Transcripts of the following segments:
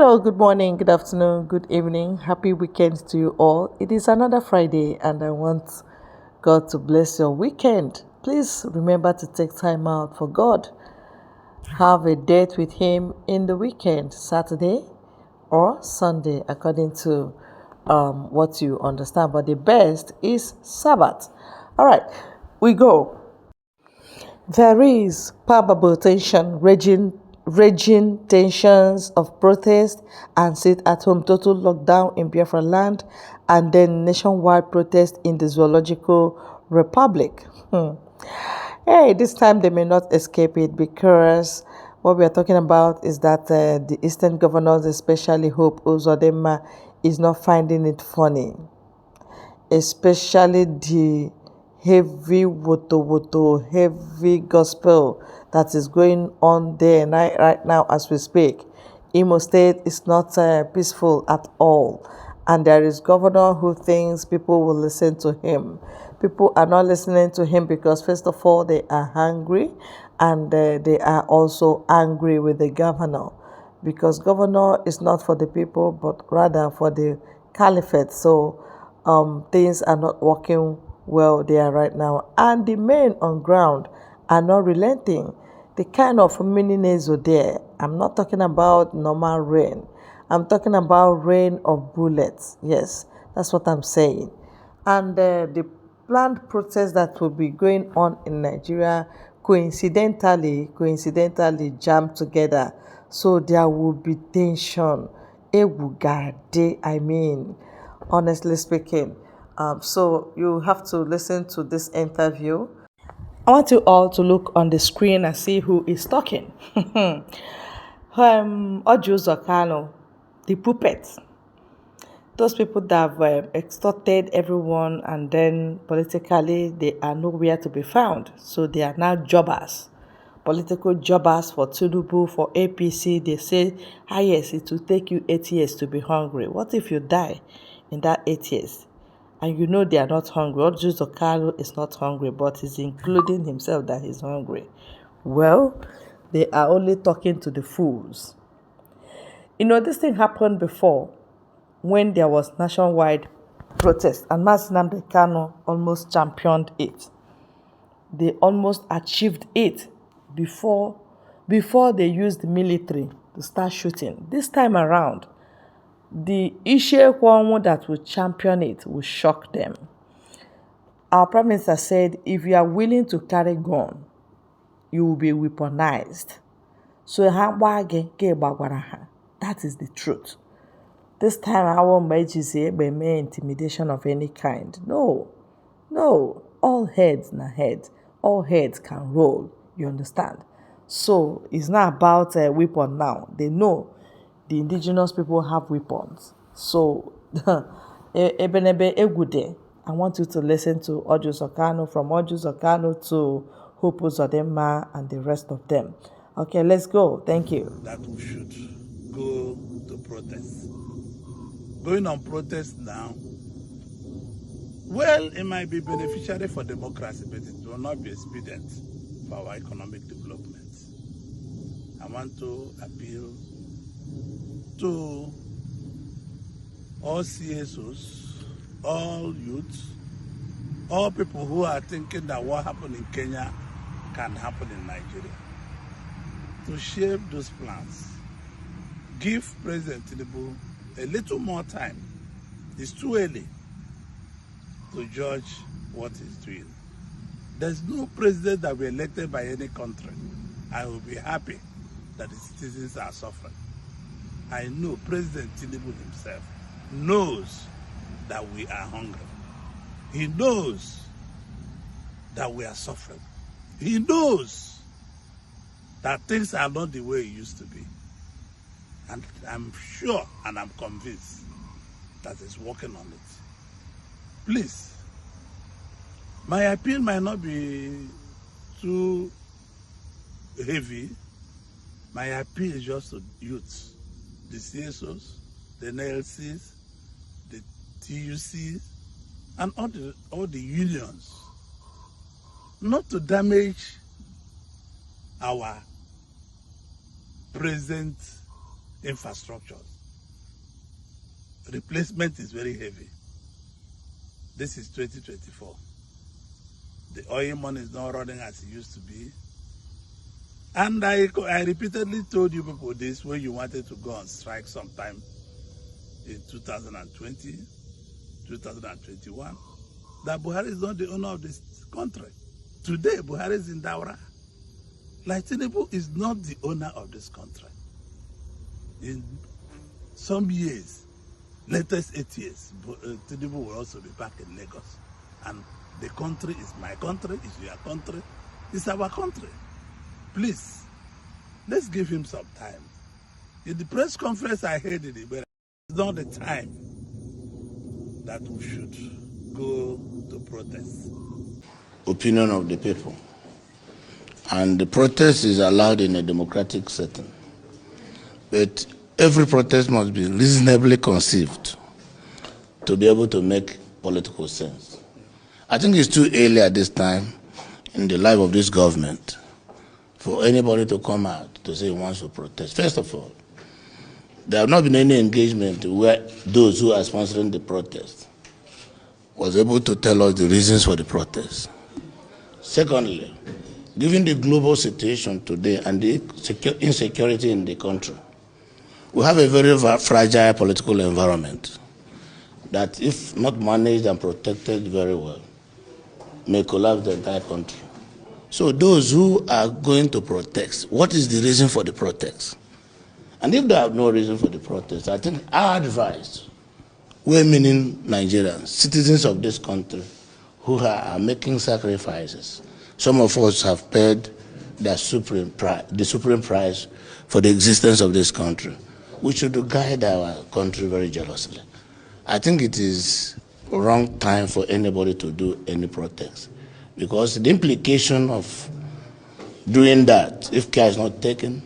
Hello, good morning, good afternoon, good evening. Happy weekend to you all. It is another Friday, and I want God to bless your weekend. Please remember to take time out for God. Have a date with Him in the weekend, Saturday or Sunday, according to what you understand. But the best is Sabbath. All right, we go. There is palpable tension, raging tensions of protest and sit-at-home total lockdown in Biafra land, and then nationwide protest in the Zoological Republic. Hey, this time they may not escape it, because what we are talking about is that the Eastern governors, especially Hope Uzodinma, is not finding it funny, especially the heavy heavy gospel that is going on there right now as we speak. Imo State is not peaceful at all, and there is governor who thinks people will listen to him. People are not listening to him because, first of all, they are hungry, and they are also angry with the governor, because governor is not for the people but rather for the caliphate. So things are not working well there right now, and the men on ground are not relenting. The kind of mini nasal there, I'm not talking about normal rain, I'm talking about rain of bullets. Yes, that's what I'm saying. And the planned protest that will be going on in Nigeria coincidentally jammed together, so there will be tension. Ewugade, I mean, honestly speaking. So you have to listen to this interview. I want you all to look on the screen and see who is talking. Ojo Zokano, the puppet. Those people that have extorted everyone, and then politically they are nowhere to be found. So they are now jobbers, political jobbers for Tinubu, for APC. They say, yes, it will take you 8 years to be hungry. What if you die in that 8 years? And you know they are not hungry. Ojo Zokalo is not hungry, but he's including himself that he's hungry. Well, they are only talking to the fools. You know, this thing happened before, when there was nationwide protest, and Mazi Nnamdi Kanu almost championed it. They almost achieved it before they used the military to start shooting. This time around, the Ishe Kwanwu that will champion it will shock them. Our Prime Minister said, if you are willing to carry gun, you will be weaponized. So that is the truth. This time, I won't make intimidation of any kind. No. All heads na heads. All heads can roll. You understand? So it's not about a weapon now. They know the indigenous people have weapons. So Ebenebe Egude, I want you to listen to Ojo Zokano, from Ojo Zokano to Hope Uzodinma and the rest of them. Okay, let's go. Thank you. That we should go to protest. Going on protest now, well, it might be beneficiary for democracy, but it will not be expedient for our economic development. I want to appeal to all CSOs, all youths, all people who are thinking that what happened in Kenya can happen in Nigeria, to shape those plans. Give President Tinubu a little more time. It's too early to judge what he's doing. There's no president that will be elected by any country. I will be happy that the citizens are suffering. I know President Tinubu himself knows that we are hungry. He knows that we are suffering. He knows that things are not the way it used to be. And I'm sure and I'm convinced that he's working on it. Please, my appeal might not be too heavy. My appeal is just to youths, the CSOs, the NLCs, the TUCs, and all the unions, not to damage our present infrastructure. Replacement is very heavy. This is 2024. The oil money is not running as it used to be. And I repeatedly told you people this when you wanted to go on strike sometime in 2020, 2021, that Buhari is not the owner of this country. Today, Buhari is in Daura. Like Tinubu is not the owner of this country. In some years, latest 8 years, Tinubu will also be back in Lagos. And the country is my country, is your country, it's our country. Please, let's give him some time. In the press conference I heard in Iberia, it's not the time that we should go to protest. Opinion of the people. And the protest is allowed in a democratic setting. But every protest must be reasonably conceived to be able to make political sense. I think it's too early at this time in the life of this government for anybody to come out to say he wants to protest. First of all, there have not been any engagement where those who are sponsoring the protest was able to tell us the reasons for the protest. Secondly, given the global situation today and the insecurity in the country, we have a very fragile political environment that, if not managed and protected very well, may collapse the entire country. So those who are going to protest, what is the reason for the protest? And if they have no reason for the protest, I think our advice, we're meaning Nigerians, citizens of this country, who are making sacrifices. Some of us have paid the supreme price for the existence of this country. We should guide our country very jealously. I think it is a wrong time for anybody to do any protest, because the implication of doing that, if care is not taken,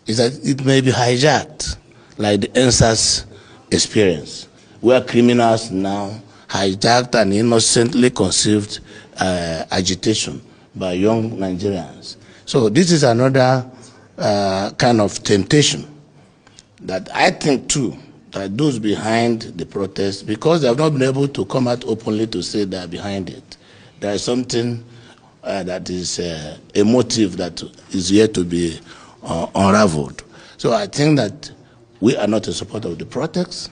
is that it may be hijacked, like the NSAS experience, where criminals now hijacked and innocently conceived agitation by young Nigerians. So this is another kind of temptation that I think too, that those behind the protest, because they have not been able to come out openly to say they are behind it, there is something that is a motive that is yet to be unraveled. So I think that we are not in support of the protest.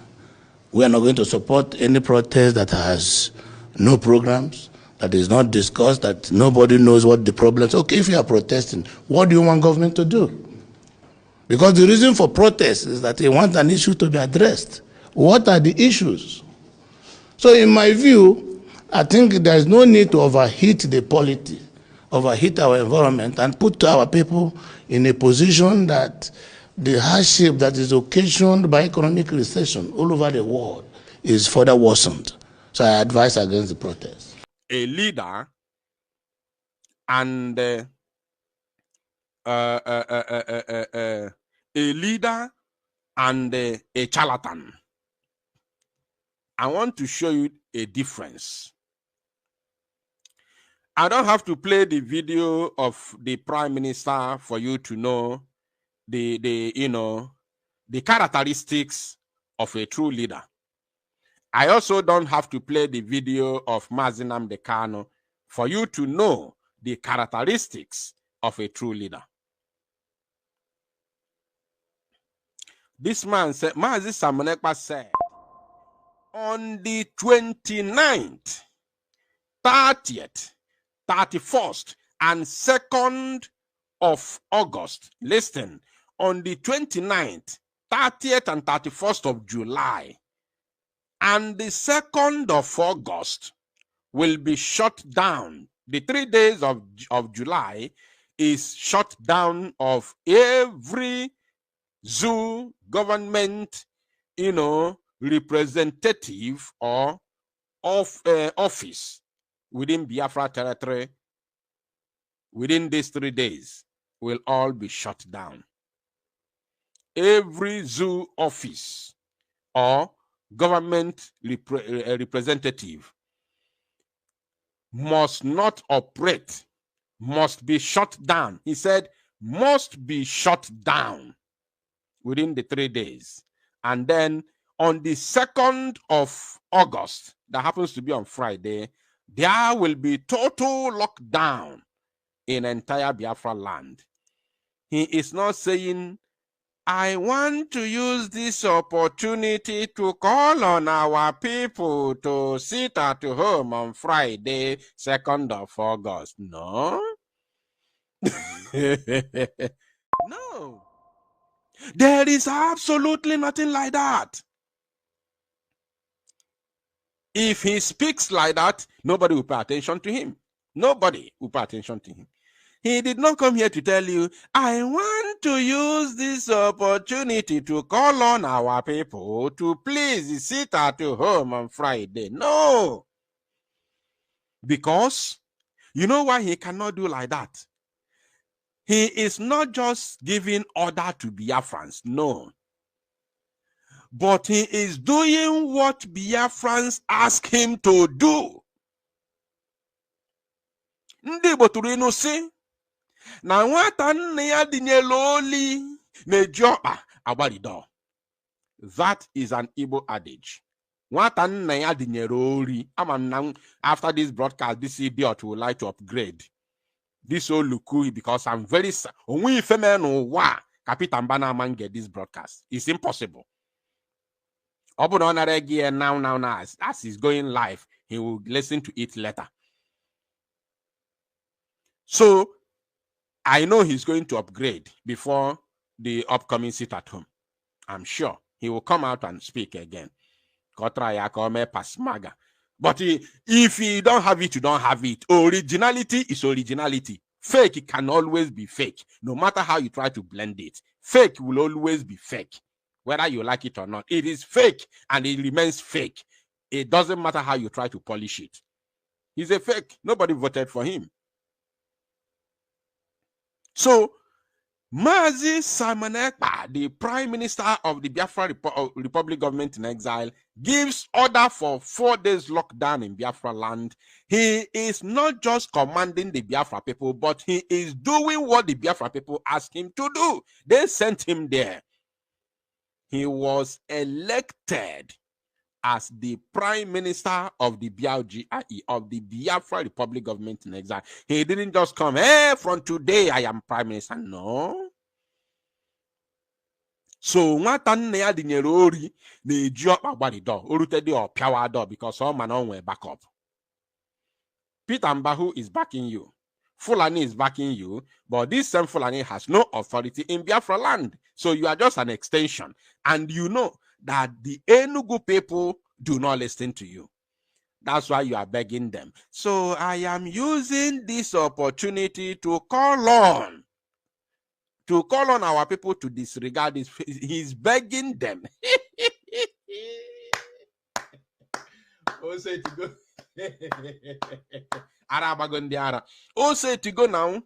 We are not going to support any protest that has no programs, that is not discussed, that nobody knows what the problems are. Okay, if you are protesting, what do you want government to do? Because the reason for protest is that they want an issue to be addressed. What are the issues? So in my view, I think there is no need to overheat the polity, overheat our environment, and put our people in a position that the hardship that is occasioned by economic recession all over the world is further worsened. So I advise against the protest. A leader and a leader and a charlatan. I want to show you a difference. I don't have to play the video of the Prime Minister for you to know the characteristics of a true leader. I also don't have to play the video of Mazi Nnamdi Kanu for you to know the characteristics of a true leader. This man said, Mazi Samonekpa said, on the 29th, 30th, 31st, and 2nd of August, listen, on the 29th, 30th, and 31st of July, and the 2nd of August will be shut down. The 3 days of July is shut down of every zoo, government, representative or of office within Biafra territory. Within these 3 days will all be shut down. Every zoo office or government representative must not operate, must be shut down. He said, must be shut down. within the 3 days. And then on the 2nd of August, that happens to be on Friday, there will be total lockdown in entire Biafra land. He is not saying, I want to use this opportunity to call on our people to sit at home on Friday, 2nd of August. No. No. There is absolutely nothing like that. If he speaks like that, nobody will pay attention to him. Nobody will pay attention to him. He did not come here to tell you, I want to use this opportunity to call on our people to please sit at home on Friday. No. Because you know why he cannot do like that? He is not just giving order to Biafrans. No. But he is doing what Biafrans ask him to do. Ndị Igbo tụrụ ịnụ sị na nwata nne ya dịnyelu oli na-eji ọkpa agbarido. That is an Igbo adage. Nwata nne ya dịnyere ori. After this broadcast, this idiot will like to upgrade this old Luku because I'm very onwe ifeme n'ụwa ka Peter Mbana man get this broadcast. It's impossible. Now, as he's going live, he will listen to it later. So, I know he's going to upgrade before the upcoming sit at home. I'm sure he will come out and speak again. But if you don't have it, you don't have it. Originality is originality. Fake can always be fake. No matter how you try to blend it, fake will always be fake. Whether you like it or not, it is fake and it remains fake. It doesn't matter how you try to polish it. He's a fake. Nobody voted for him. So, Mazi Simon Ekpa, the Prime Minister of the Biafra Republic government in exile, gives order for 4 days lockdown in Biafra land. He is not just commanding the Biafra people, but he is doing what the Biafra people ask him to do. They sent him there. He was elected as the Prime Minister of the BRGIE, of the Biafra Republic government in exile. He didn't just come, hey, from today I am Prime Minister. No. So nwata nne ya dịnyere ori na-eji ọkpa gbarido orutedi ọpịawa do because all man onwe backup. Peter Mbahu is backing you. Fulani is backing you, but this same Fulani has no authority in Biafra land. So you are just an extension. And you know that the Enugu people do not listen to you. That's why you are begging them. So I am using this opportunity to call on our people to disregard this. He's begging them. Oh, say to go. Oh, say to go now.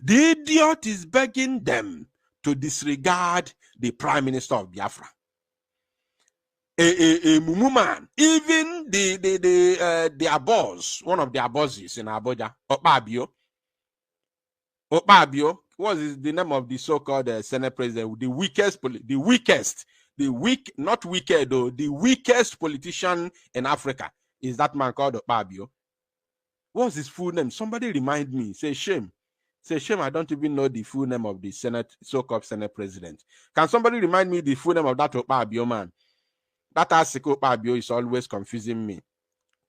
The idiot is begging them to disregard the Prime Minister of Biafra. A mumu man, even their boss, one of their bosses in Abuja, Okpabio, what is the name of the so-called Senate president? The weakest politician in Africa is that man called Okpabio. What's his full name? Somebody remind me. Say shame. I don't even know the full name of the Senate, so-called Senate president. Can somebody remind me the full name of that Okpabio man? That Asiko Okpabio is always confusing me.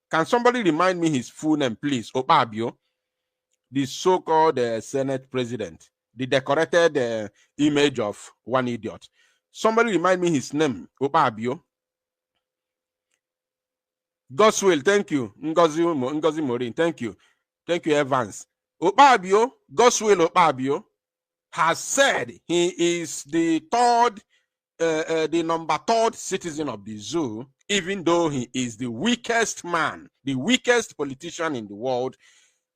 Can somebody remind me his full name, please? Okpabio, the so-called Senate president, the decorated image of one idiot. Somebody remind me his name, Okpabio. Goswell, thank you. Ngozi Morin, thank you. Thank you, Evans. Okpabio, Goswell Okpabio, has said he is the number third citizen of the zoo, even though he is the weakest man, the weakest politician in the world,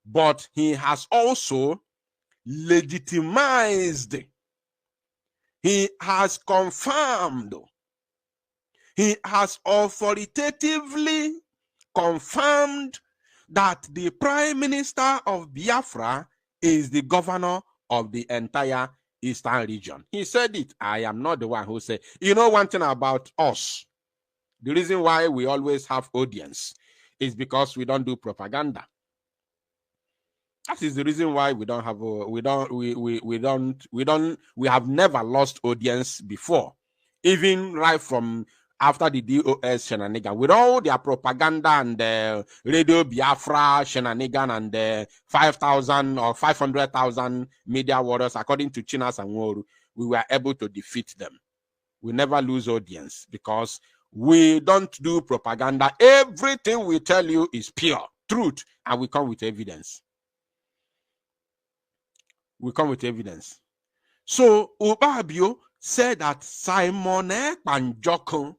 but he has also legitimized, he has confirmed, he has authoritatively confirmed that the Prime Minister of Biafra is the governor of the entire Eastern region. He said it. I am not the one who said. You know one thing about us, the reason why we always have audience is because we don't do propaganda. That is the reason why we don't have we have never lost audience before, even right from after the DOS shenanigan, with all their propaganda and Radio Biafra shenanigan and 5,000 or 500,000 media warriors, according to Chinas and Woru, we were able to defeat them. We never lose audience because we don't do propaganda. Everything we tell you is pure truth, and we come with evidence. We come with evidence. So Obabio said that Simon Ekpanjokun,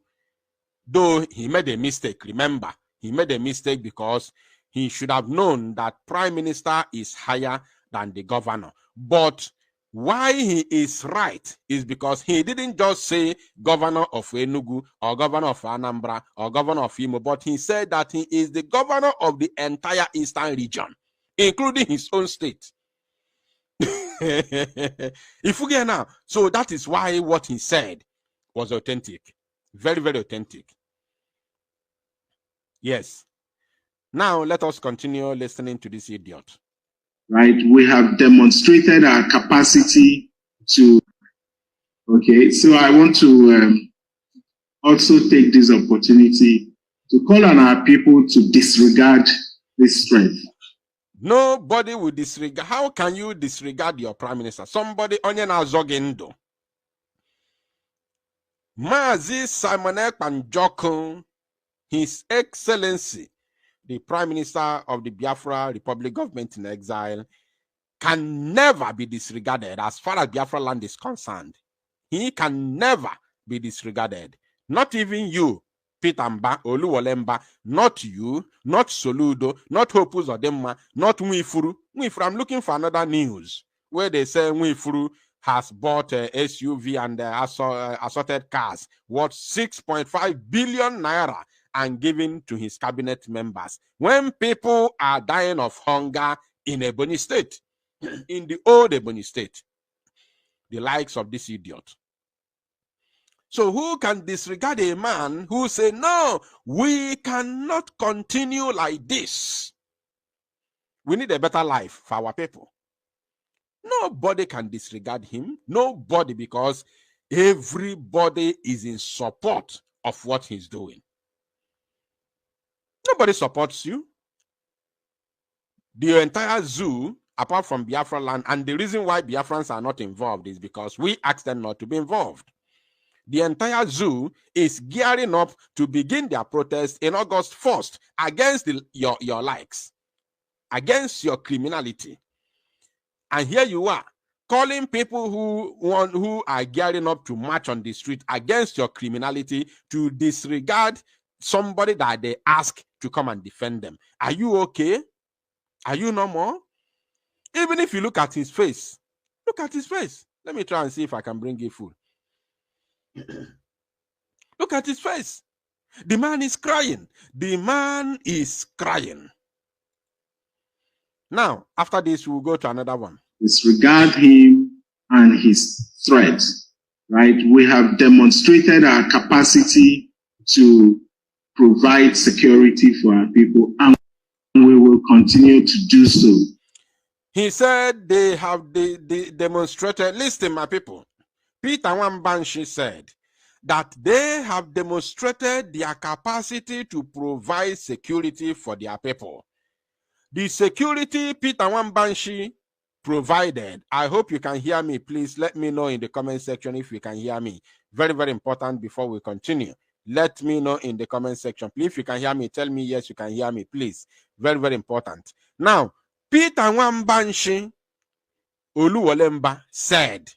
though he made a mistake, remember, he made a mistake because he should have known that Prime Minister is higher than the governor. But why he is right is because he didn't just say governor of Enugu or governor of Anambra or governor of Imo, but he said that he is the governor of the entire Eastern region, including his own state. If we get now, so that is why what he said was authentic, very, very authentic. Yes. Now let us continue listening to this idiot. Right, we have demonstrated our capacity to. Okay, so I want to also take this opportunity to call on our people to disregard this strength. Nobody will disregard. How can you disregard your prime minister? Somebody onye na zogendo. Mazi Simon Ekpanjokun, His Excellency, the Prime Minister of the Biafra Republic Government in Exile, can never be disregarded as far as Biafra land is concerned. He can never be disregarded. Not even you, Peter Mba, Oluwolemba, not you, not Soludo, not Hopus Odemma, not Mwifuru. Mwifuru, I'm looking for another news where they say Mwifuru has bought a SUV and assorted cars worth 6.5 billion naira and given to his cabinet members when people are dying of hunger in Ebonyi State, in the old Ebonyi State, the likes of this idiot. So who can disregard a man who say, no, we cannot continue like this. We need a better life for our people. Nobody can disregard him. Nobody, because everybody is in support of what he's doing. Nobody supports you. The entire zoo, apart from Biafra land, and the reason why Biafrans are not involved is because we asked them not to be involved. The entire zoo is gearing up to begin their protest in August 1st against your likes, against your criminality. And here you are, calling people who are gearing up to march on the street against your criminality to disregard somebody that they ask to come and defend them. Are you okay? Are you normal? Even if you look at his face, look at his face. Let me try and see if I can bring you food. Look at his face. The man is crying. The man is crying. Now, after this, we'll go to another one. Disregard him and his threat, right? We have demonstrated our capacity to provide security for our people, and we will continue to do so. He said they have demonstrated, listen, my people, Peter Wambanshi said that they have demonstrated their capacity to provide security for their people. The security Peter Wambanshi provided, I hope you can hear me. Please let me know in the comment section if you can hear me. Very, very important before we continue. Let me know in the comment section. Please, if you can hear me, tell me yes, you can hear me, please. Very, very important. Now, Peter Wambanshi Oluwolemba said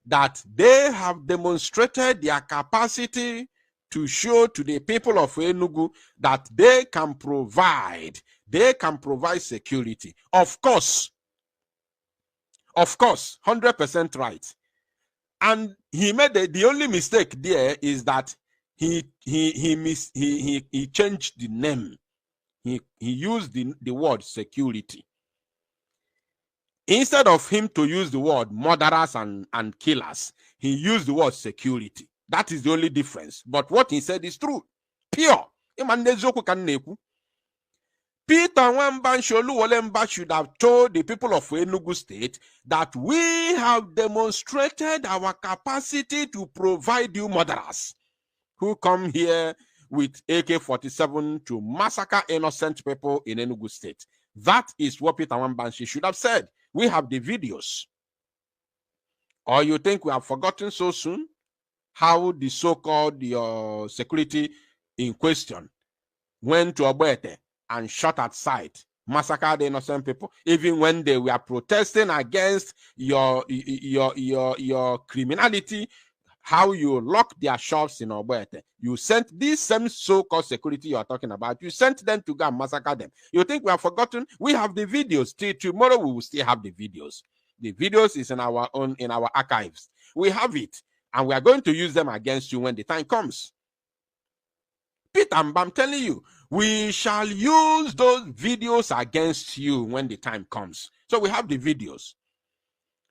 that they have demonstrated their capacity to show to the people of Enugu that they can provide security. Of course, 100% right. And he made the only mistake there is that he changed the name. He used the word security. Instead of him to use the word murderers and killers, he used the word security. That is the only difference. But what he said is true. Pure. Peter Nwamba should have told the people of Enugu State that we have demonstrated our capacity to provide you murderers who come here with AK-47 to massacre innocent people in Enugu State. That is what Peter Nwamba should have said. We have the videos. Or you think we have forgotten so soon how the so-called security in question went to Ogbete and shot at sight, massacred innocent people, even when they were protesting against your criminality, how you locked their shops in Ogbete. You sent these same so-called security you are talking about, you sent them to go and massacre them. You think we have forgotten? We have the videos. Till tomorrow we will still have the videos. The videos is in our archives. We have it, and we are going to use them against you when the time comes. Peter, I'm telling you, we shall use those videos against you when the time comes. So we have the videos.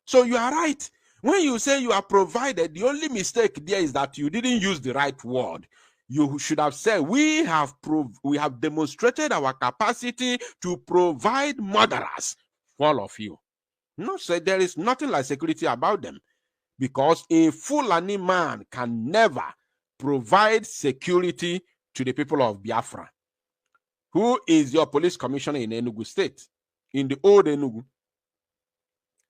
So you are right. When you say you are provided, the only mistake there is that you didn't use the right word. You should have said, we have demonstrated our capacity to provide murderers for all of you. No, so there is nothing like security about them, because a Fulani man can never provide security to the people of Biafra. Who is your police commissioner in Enugu State? In the old Enugu?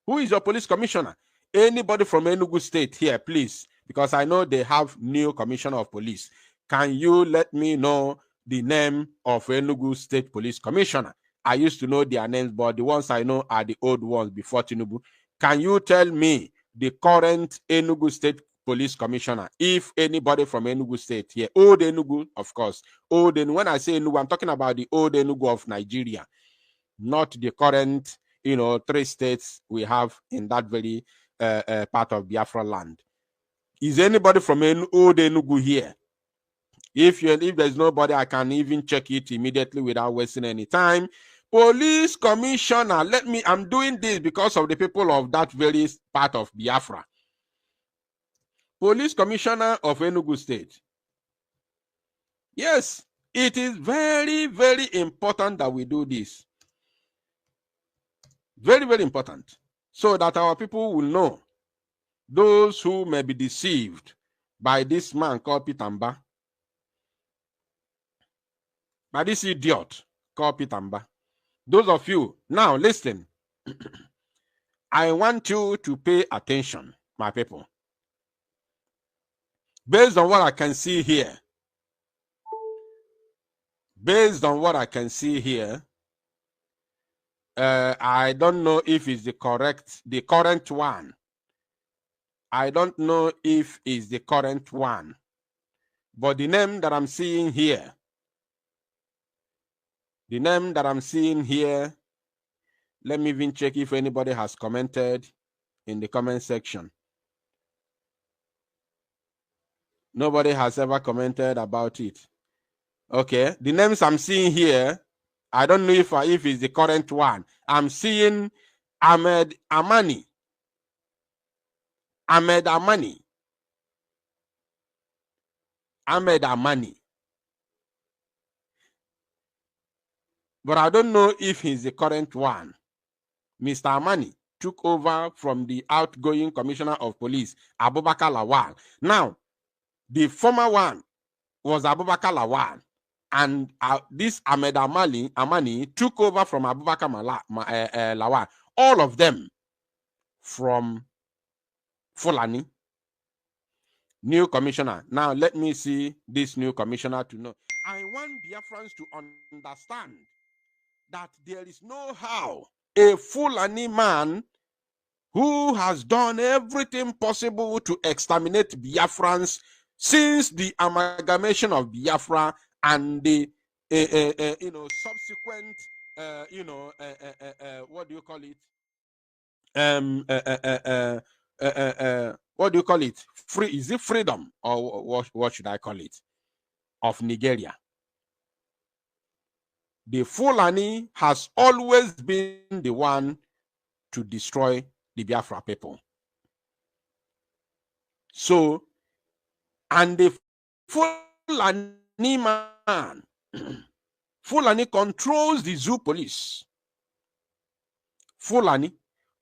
Who is your police commissioner? Anybody from Enugu State here, please, because I know they have new commissioner of police. Can you let me know the name of Enugu State Police Commissioner? I used to know their names, but the ones I know are the old ones before Tinubu. Can you tell me the current Enugu State Police Commissioner, if anybody from Enugu State here, old Enugu, of course, old Enugu. When I say Enugu, I'm talking about the old Enugu of Nigeria, not the current, 3 states we have in that very part of Biafra land. Is anybody from old Enugu here? If there's nobody, I can even check it immediately without wasting any time. Police commissioner, I'm doing this because of the people of that very part of Biafra. Police commissioner of Enugu State. Yes, it is very, very important that we do this. Very, very important. So that our people will know, those who may be deceived by this man called Pitamba, by this idiot called Pitamba. Those of you, now listen. I want you to pay attention, my people. Based on what I can see here, I don't know if it's the current one. I don't know if it's the current one. But the name that I'm seeing here, let me even check if anybody has commented in the comment section. Nobody has ever commented about it. Okay, the names I'm seeing here, I don't know if it's the current one. I'm seeing Ahmed Amani. But I don't know if he's the current one. Mr. Amani took over from the outgoing commissioner of police, Abubakar Lawal. Now, the former one was Abubakar Lawal, and this Ahmed Amani took over from Abubakar Lawal. All of them from Fulani. New commissioner. Now, let me see this new commissioner to know. I want Biafrans to understand that there is no how a Fulani man who has done everything possible to exterminate Biafrans since the amalgamation of Biafra and the subsequent what do you call it? What do you call it? Is it freedom, or what should I call it? Of Nigeria. The Fulani has always been the one to destroy the Biafra people. So, and the Fulani man, Fulani controls the zoo police. Fulani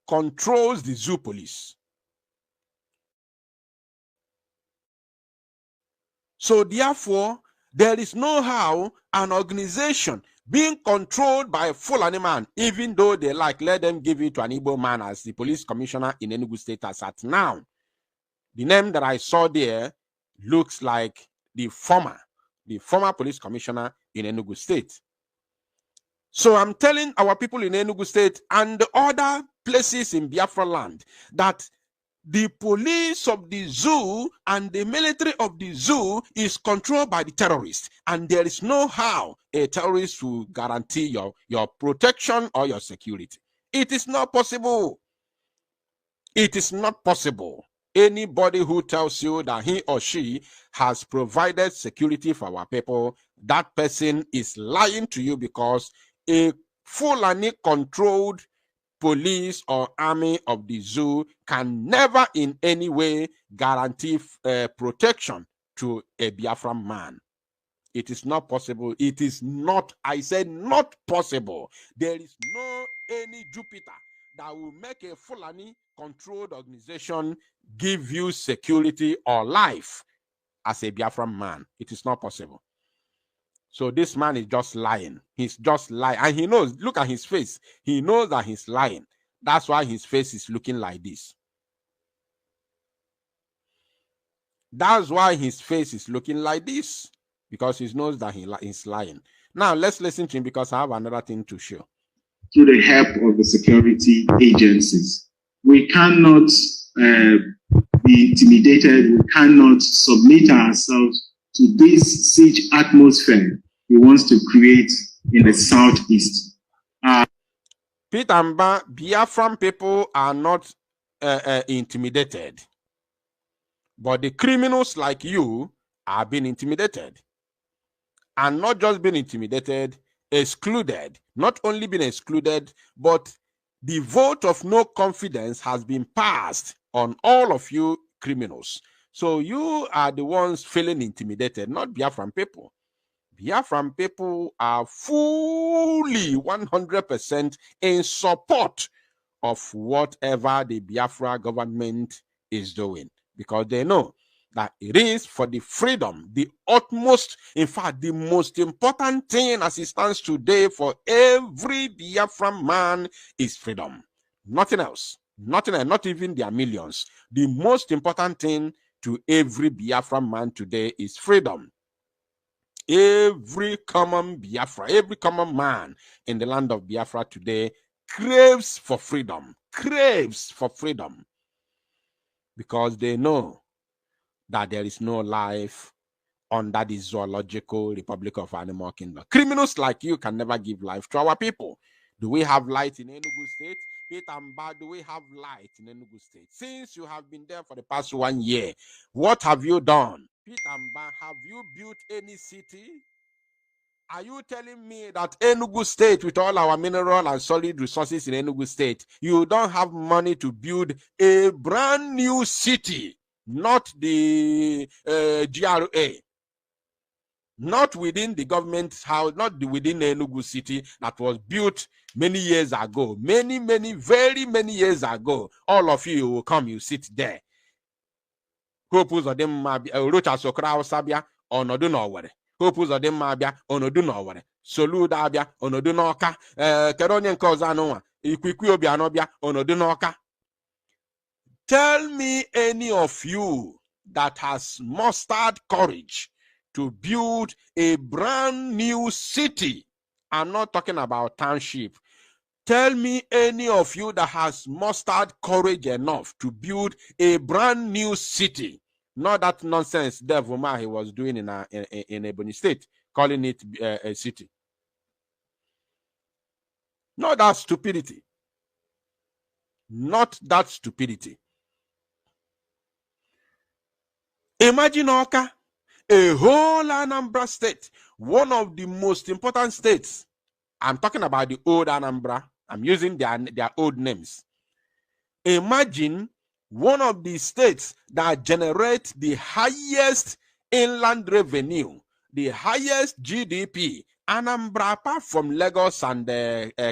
controls the zoo police. So therefore, there is no how an organization being controlled by a Fulani man, even though they like, let them give it to an Igbo man as the police commissioner in Enugu State as at now. The name that I saw there looks like the former police commissioner in Enugu State. So I'm telling our people in Enugu State and the other places in Biafra land that the police of the zoo and the military of the zoo is controlled by the terrorists, and there is no how a terrorist will guarantee your protection or your security. It is not possible. It is not possible. Anybody who tells you that he or she has provided security for our people, that person is lying to you, because a Fulani controlled police or army of the zoo can never in any way guarantee protection to a Biafran man. It is not possible. It is not, I said not possible. There is no any Jupiter that will make a Fulani controlled organization give you security or life as a Biafran man. It is not possible. So this man is just lying. He's just lying. And he knows, look at his face. He knows that he's lying. That's why his face is looking like this. That's why his face is looking like this. Because he knows that he's lying. Now, let's listen to him, because I have another thing to show. Through the help of the security agencies. We cannot be intimidated. We cannot submit ourselves to this siege atmosphere he wants to create in the southeast. Peter Mba, Biafran people are not intimidated. But the criminals like you are being intimidated. And not just being intimidated, excluded. Not only being excluded, but the vote of no confidence has been passed on all of you criminals. So you are the ones feeling intimidated, not Biafran people. Biafran people are fully 100% in support of whatever the Biafra government is doing, because they know that it is for the freedom, the utmost, in fact, the most important thing as it stands today for every Biafran man is freedom. Nothing else. Nothing else, not even their millions. The most important thing to every Biafran man today is freedom. Every common Biafra, every common man in the land of Biafra today craves for freedom, because they know that there is no life under the zoological Republic of Animal Kingdom. Criminals like you can never give life to our people. Do we have light in Enugu State? Peter Mba, do we have light in Enugu State? Since you have been there for the past 1 year, what have you done? Peter Mba, have you built any city? Are you telling me that Enugu State, with all our mineral and solid resources in Enugu State, you don't have money to build a brand new city, not the GRA, not within the government house, not within Enugu City that was built many years ago, very many years ago? All of you will come, you sit there. Hope of them Rocha Sokra Sabia or Nodunaware. Hope of them Mabia or Nodunaware. Soluda Abia or Nodunoka. Keronian Kozanoa. Iquiquio Bianobia or Nodunoka. Tell me any of you that has mustered courage to build a brand new city. I'm not talking about township. Tell me any of you that has mustered courage enough to build a brand new city. Not that nonsense Devuma he was doing in Ebony State, calling it a city. Not that stupidity. Not that stupidity. Imagine Oka, a whole Anambra state, one of the most important states. I'm talking about the old Anambra. I'm using their old names. Imagine one of the states that generate the highest inland revenue, the highest GDP, Anambra, apart from Lagos and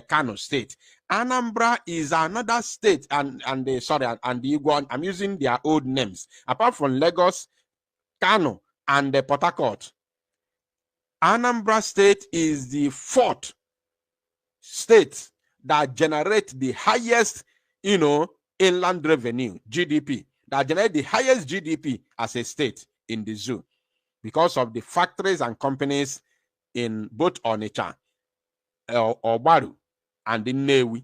Kano State. Anambra is another state, and the Igbo, I'm using their old names. Apart from Lagos, Kano, and Port Harcourt, Anambra State is the fourth state that generate the highest, inland revenue, GDP, that generate the highest GDP as a state in the zoo because of the factories and companies in both Onitsha, Obaru, and in Nnewi.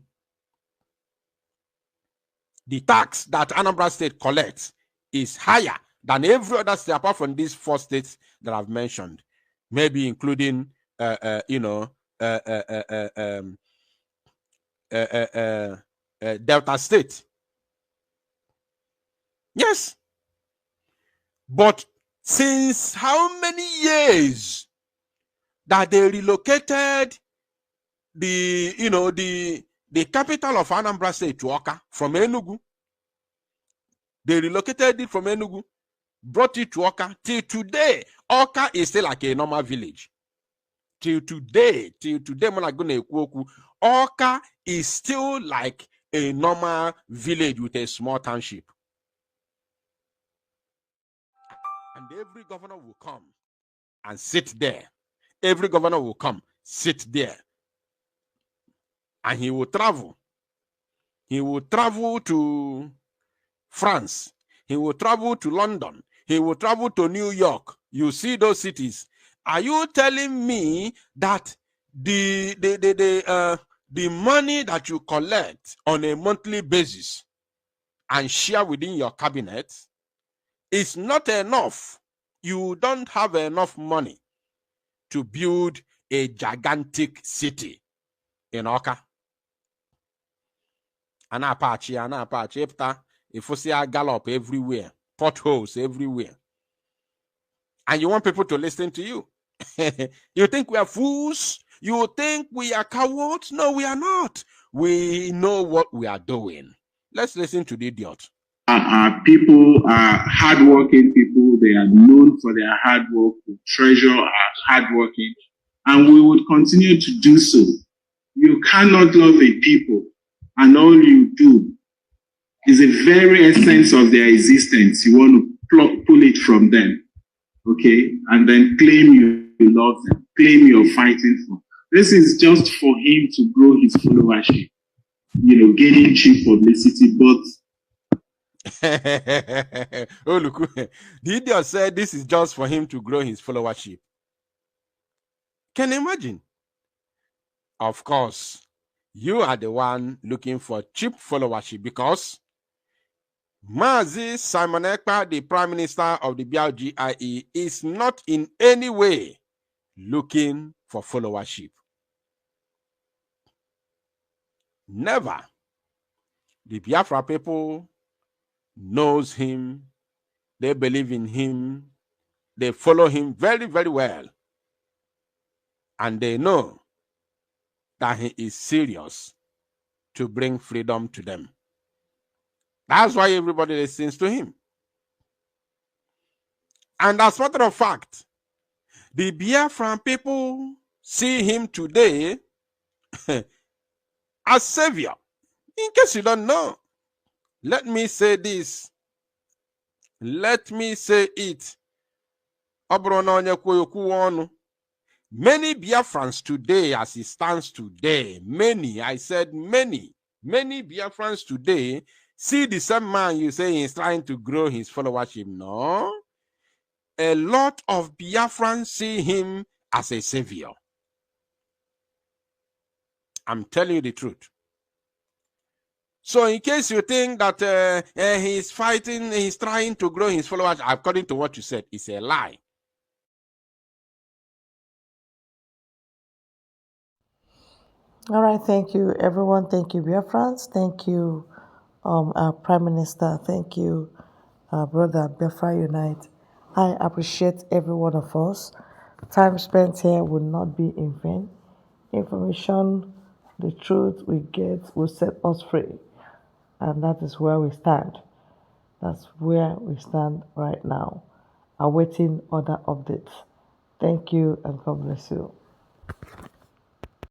The tax that Anambra State collects is higher than every other state apart from these four states that I've mentioned, maybe including, Delta State. Yes. But since how many years that they relocated the capital of Anambra State to Awka from Enugu? They relocated it from Enugu, brought it to Awka. Till today, Awka is still like a normal village. Till today, Awka is still like a normal village with a small township. And every governor will come and sit there. Every governor will come, sit there. And he will travel. He will travel to France. He will travel to London. He will travel to New York. You see those cities. Are you telling me that the money that you collect on a monthly basis and share within your cabinet is not enough? You don't have enough money to build a gigantic city in Awka. An Apache, if you see a gallop everywhere, potholes everywhere. And you want people to listen to you. You think we are fools? You think we are cowards? No, we are not. We know what we are doing. Let's listen to the idiot. People are hardworking people. They are known for their hard work. The treasure are hardworking. And we would continue to do so. You cannot love a people and all you do is the very essence of their existence. You want to pull it from them. Okay, and then claim you love them, claim you're fighting for. This is just for him to grow his followership, gaining cheap publicity. But oh, look, the idiot said this is just for him to grow his followership. Can you imagine? Of course, you are the one looking for cheap followership because Mazi Simon Ekpa, the Prime Minister of the BRGIE, is not in any way looking for followership. Never. The Biafra people knows him. They believe in him. They follow him very, very well. And they know that he is serious to bring freedom to them. That's why everybody listens to him. And as a matter of fact, the Biafran people see him today as savior. In case you don't know, let me say this. Let me say it. Many Biafrans today, as it stands today, many Biafrans today see the same man you say he's trying to grow his followership. No. A lot of Biafrans see him as a savior. I'm telling you the truth. So in case you think that he's fighting, he's trying to grow his followers, according to what you said, it's a lie. All right, thank you, everyone. Thank you, Biafrans. Thank you, our Prime Minister. Thank you, Brother Biafra Unite. I appreciate every one of us. Time spent here will not be in vain. Information, the truth we get will set us free. And that is where we stand. That's where we stand right now, awaiting other updates. Thank you and God bless you.